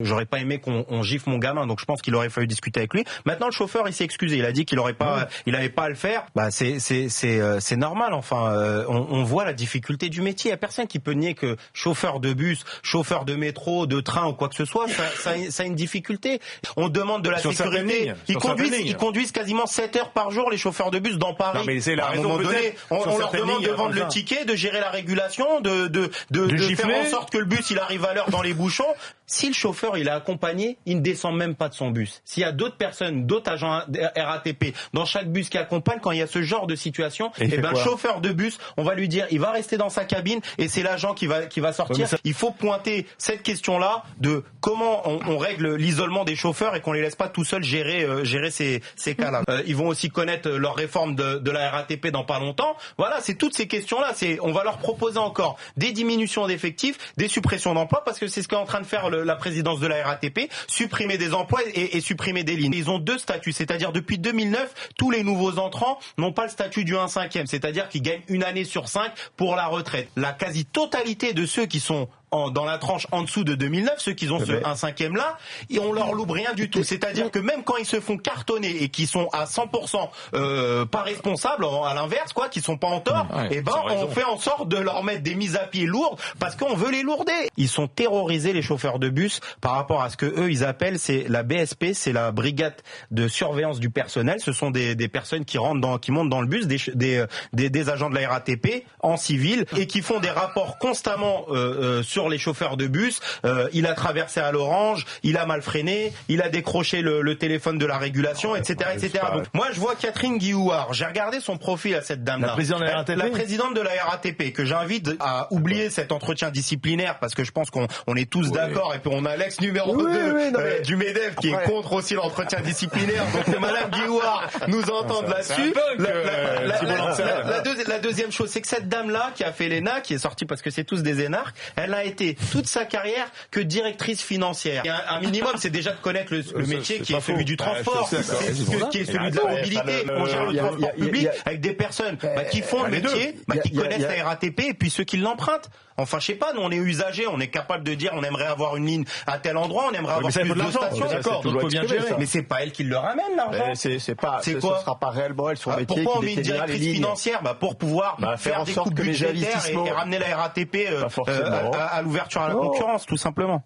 J'aurais pas aimé qu'on gifle mon gamin, donc je pense qu'il aurait fallu discuter avec lui. Maintenant, le chauffeur, il s'est excusé. Il a dit qu'il avait pas à le faire. Bah, c'est normal. Enfin, on voit la difficulté du métier. Il y a personne qui peut nier que chauffeur de bus, chauffeur de métro, de train ou quoi que ce soit, ça a une difficulté. On demande de la sécurité. Ils conduisent quasiment 7 heures par jour, les chauffeurs de bus dans Paris. Non, mais c'est la à un raison moment donné, on leur demande de vendre le ça. ticket, de gérer la régulation, de faire en sorte que le bus il arrive à l'heure dans les bouchons. Si le chauffeur il est accompagné, il ne descend même pas de son bus. S'il y a d'autres personnes, d'autres agents RATP dans chaque bus qui accompagnent, quand il y a ce genre de situation, le chauffeur de bus, on va lui dire, il va rester dans sa cabine et c'est l'agent qui va sortir. Il faut pointer cette question-là de comment on règle l'isolement des chauffeurs et qu'on les laisse pas tout seuls gérer ces cas-là. Ils vont aussi connaître leur réforme de la RATP dans pas longtemps. Voilà, c'est toutes ces questions-là. On va leur proposer encore des diminutions d'effectifs, des suppressions d'emplois, parce que c'est ce qu'est en train de faire la présidence de la RATP, supprimer des emplois et supprimer des lignes. Ils ont deux statuts, c'est-à-dire depuis 2009, tous les nouveaux entrants n'ont pas le statut du 1/5e, c'est-à-dire qu'ils gagnent une année sur 5 pour la retraite. La quasi-totalité de ceux qui sont dans la tranche en dessous de 2009, ceux qui ont ce 1/5e là, et on leur loupe rien du tout. C'est-à-dire que même quand ils se font cartonner et qui sont à 100% pas responsables, à l'inverse, quoi, qui sont pas en tort, on fait en sorte de leur mettre des mises à pied lourdes parce qu'on veut les lourder. Ils sont terrorisés, les chauffeurs de bus, par rapport à ce que eux ils appellent, c'est la BSP, c'est la brigade de surveillance du personnel. Ce sont des personnes qui montent dans le bus, des agents de la RATP en civil et qui font des rapports constamment sur les chauffeurs de bus. Il a traversé à l'orange, il a mal freiné, il a décroché le téléphone de la régulation, etc., etc. Donc, moi, je vois Catherine Guillouard. J'ai regardé son profil à cette dame-là. La présidente de la RATP, que j'invite à oublier cet entretien disciplinaire parce que je pense qu'on est tous d'accord et puis on a l'ex numéro 2 du MEDEF qui est contre aussi l'entretien disciplinaire. Donc, que Madame Guillouard nous entende là-dessus. La deuxième chose, c'est que cette dame-là qui a fait l'ENA, qui est sortie parce que c'est tous des énarques, elle a été toute sa carrière que directrice financière. Et un minimum, c'est déjà de connaître le métier qui est celui du transport, qui est celui de la mobilité. On gère le transport public avec des personnes qui font le métier, qui connaissent la RATP et puis ceux qui l'empruntent. Enfin, je sais pas, nous on est usagers, on est capable de dire on aimerait avoir une ligne à tel endroit, on aimerait avoir plus de stations. D'accord, donc faut bien gérer. Mais c'est pas elle qui le ramène l'argent. Ce sera pas réellement elle son métier. Pourquoi on met une directrice financière pour pouvoir faire des coupes budgétaires et ramener la RATP à l'ouverture à la concurrence, tout simplement.